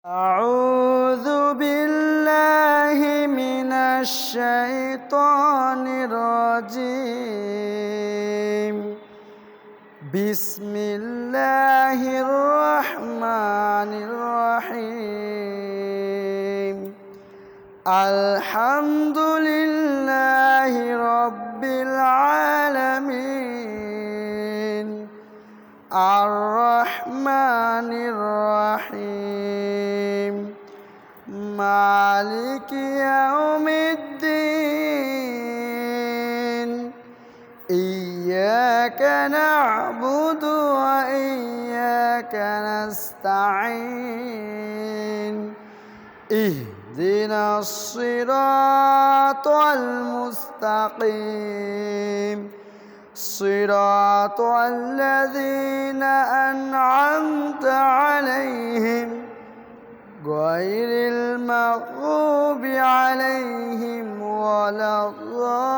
أعوذ بالله من الشيطان الرجيم بسم الله الرحمن الرحيم الحمد لله رب العالمين الرحمن الرحيم مالك يوم الدين إياك نعبد وإياك نستعين اهدنا الصراط المستقيم صراط الذين أنعمت عليهم غير المغضوب عليهم ولا الضالين